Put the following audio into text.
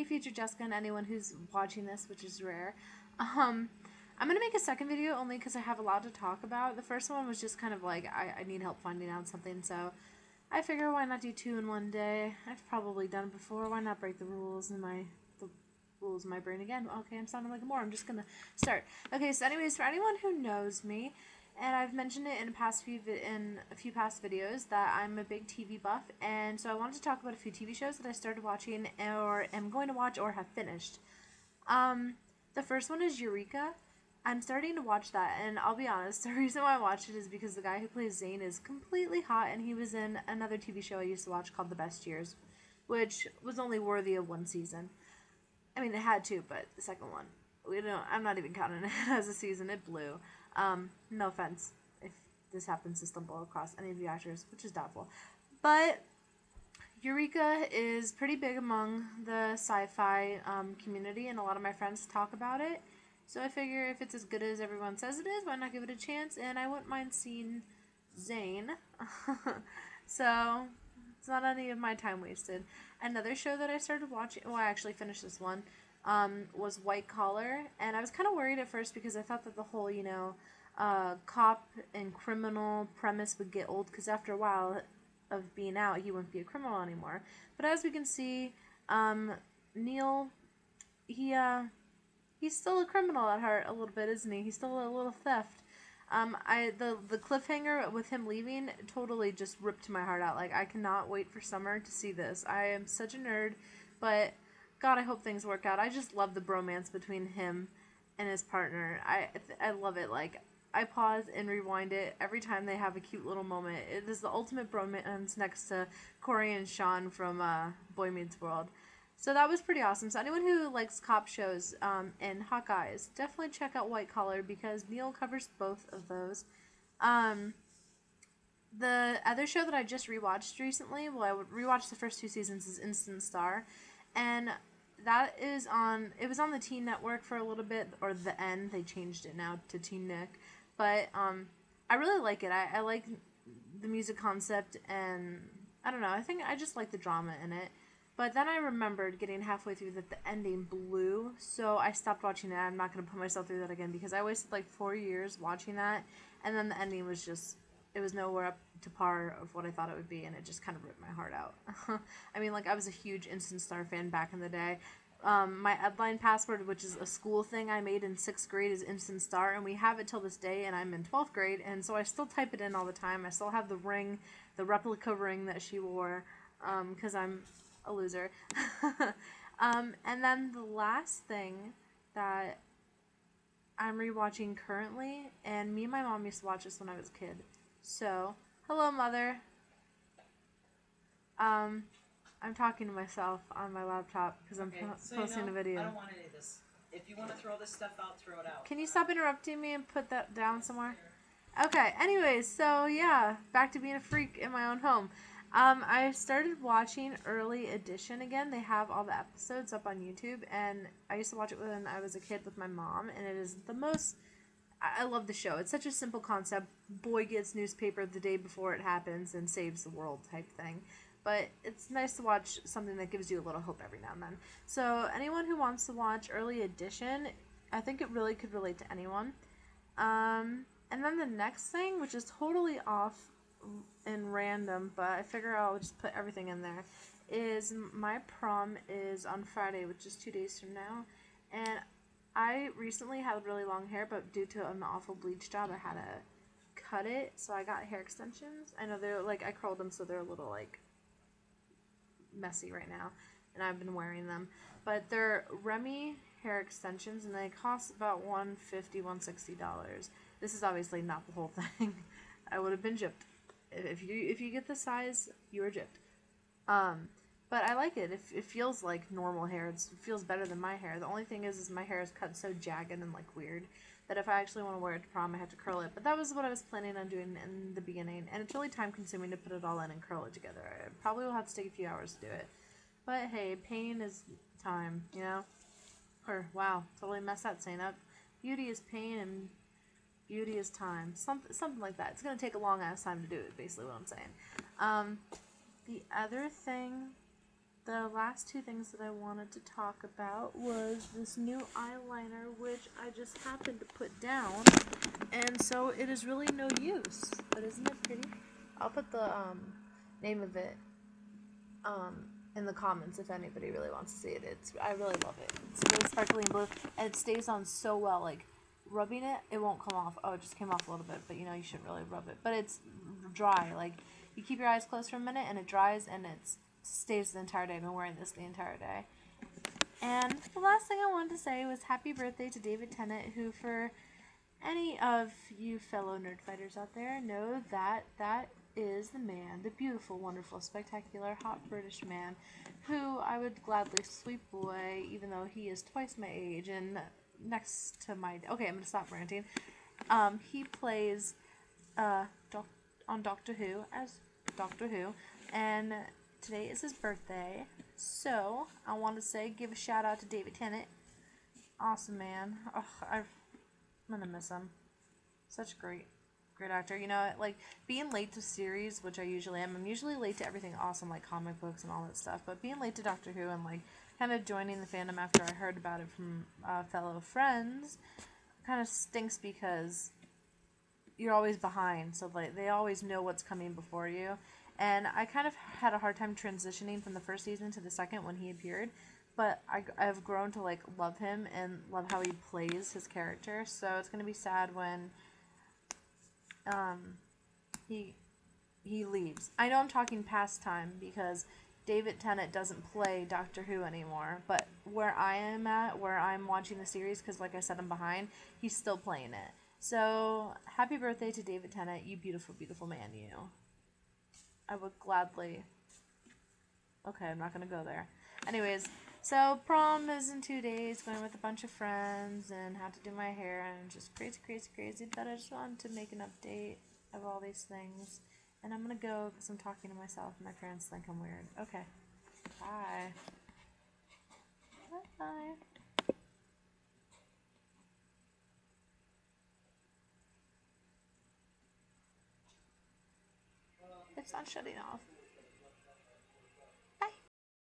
future Jessica and anyone who's watching this, which is rare. I'm going to make a second video only because I have a lot to talk about. The first one was just kind of like, I need help finding out something, so I figure why not do 2 in one day? I've probably done it before. Why not break the rules in my brain again? Okay, I'm sounding like a moron. I'm just going to start. Okay, so anyways, for anyone who knows me, and I've mentioned it in a few past videos that I'm a big TV buff, and so I wanted to talk about a few TV shows that I started watching or am going to watch or have finished. The first one is Eureka. I'm starting to watch that, and I'll be honest, the reason why I watched it is because the guy who plays Zane is completely hot, and he was in another TV show I used to watch called The Best Years, which was only worthy of 1 season. I mean, it had 2, but the second one, I'm not even counting it as a season. It blew. No offense if this happens to stumble across any of the actors, which is doubtful. But Eureka is pretty big among the sci-fi community, and a lot of my friends talk about it. So I figure if it's as good as everyone says it is, why not give it a chance? And I wouldn't mind seeing Zane. So it's not any of my time wasted. Another show that I started watching, well, I actually finished this one, was White Collar. And I was kind of worried at first because I thought that the whole, cop and criminal premise would get old, because after a while of being out, he wouldn't be a criminal anymore. But as we can see, Neil, he's still a criminal at heart a little bit, isn't he? He's still a little theft. The cliffhanger with him leaving totally just ripped my heart out. Like, I cannot wait for summer to see this. I am such a nerd, but God, I hope things work out. I just love the bromance between him and his partner. I love it. Like, I pause and rewind it every time they have a cute little moment. It is the ultimate bromance next to Corey and Sean from Boy Meets World. So that was pretty awesome. So anyone who likes cop shows and Hawkeyes, definitely check out White Collar because Neil covers both of those. The other show that I just rewatched recently, well, I rewatched the first 2 seasons, is Instant Star. And that is it was on the Teen Network for a little bit, or the N, they changed it now to Teen Nick. But I really like it. I like the music concept, and I don't know, I think I just like the drama in it. But then I remembered getting halfway through that the ending blew, so I stopped watching it. I'm not going to put myself through that again because I wasted like 4 years watching that, and then the ending was just, it was nowhere up to par of what I thought it would be, and it just kind of ripped my heart out. I mean, like, I was a huge Instant Star fan back in the day. My Edline password, which is a school thing I made in 6th grade, is Instant Star, and we have it till this day, and I'm in 12th grade, and so I still type it in all the time. I still have the ring, the replica ring that she wore, because I'm a loser. And then the last thing that I'm rewatching currently, and me and my mom used to watch this when I was a kid. So, hello, Mother. I'm talking to myself on my laptop because I'm posting a video. I don't want any of this. If you want to throw this stuff out, throw it out. Can you stop interrupting me and put that down somewhere? Okay, anyways, so yeah, back to being a freak in my own home. I started watching Early Edition again. They have all the episodes up on YouTube, and I used to watch it when I was a kid with my mom, and it is the most, I love the show. It's such a simple concept. Boy gets newspaper the day before it happens and saves the world type thing. But it's nice to watch something that gives you a little hope every now and then. So anyone who wants to watch Early Edition, I think it really could relate to anyone. And then the next thing, which is totally off and random, but I figure I'll just put everything in there, is my prom is on Friday, which is 2 days from now. And I recently had really long hair, but due to an awful bleach job, I had to cut it. So I got hair extensions. I know they're like, I curled them, so they're a little like messy right now, and I've been wearing them, but they're Remy hair extensions, and they cost about $150, $160. This is obviously not the whole thing. I would have been gypped. If you get the size, you are gypped. But I like it. It feels like normal hair. It feels better than my hair. The only thing is my hair is cut so jagged and like weird that if I actually want to wear it to prom, I have to curl it. But that was what I was planning on doing in the beginning, and it's really time consuming to put it all in and curl it together. I probably will have to take a few hours to do it. But hey, pain is time, you know? Or, wow, totally messed that saying up. Beauty is pain and beauty is time. Something like that. It's going to take a long ass time to do it, basically what I'm saying. The other thing the last two things that I wanted to talk about was this new eyeliner, which I just happened to put down, and so it is really no use. But isn't it pretty? I'll put the name of it in the comments if anybody really wants to see it. I really love it. It's really sparkly and blue, and it stays on so well. Like rubbing it, it won't come off. Oh, it just came off a little bit, but you know you shouldn't really rub it. But it's dry. Like you keep your eyes closed for a minute, and it dries, and it stays the entire day. I've been wearing this the entire day. And the last thing I wanted to say was happy birthday to David Tennant, who, for any of you fellow nerd fighters out there, know that that is the man, the beautiful, wonderful, spectacular, hot British man, who I would gladly sweep away, even though he is twice my age and next to my... Okay, I'm going to stop ranting. He plays on Doctor Who as Doctor Who, and today is his birthday, so I want to give a shout out to David Tennant. Awesome man. Oh, I'm gonna miss him. Such a great actor. You know, like being late to series, which I usually am. I'm usually late to everything awesome, like comic books and all that stuff. But being late to Doctor Who and like kind of joining the fandom after I heard about it from fellow friends, kind of stinks because you're always behind. So like they always know what's coming before you. And I kind of had a hard time transitioning from the first season to the second when he appeared. But I've grown to like love him and love how he plays his character. So it's gonna be sad when he leaves. I know I'm talking past time because David Tennant doesn't play Doctor Who anymore. But where I am at, where I'm watching the series, because like I said, I'm behind, he's still playing it. So happy birthday to David Tennant, you beautiful, beautiful man, you. I would gladly... Okay, I'm not gonna go there. Anyways, so prom is in 2 days, going with a bunch of friends, and have to do my hair, and just crazy, crazy, crazy, but I just wanted to make an update of all these things, and I'm gonna go because I'm talking to myself, and my parents think I'm weird. Okay, bye. Bye-bye. It's not shutting off.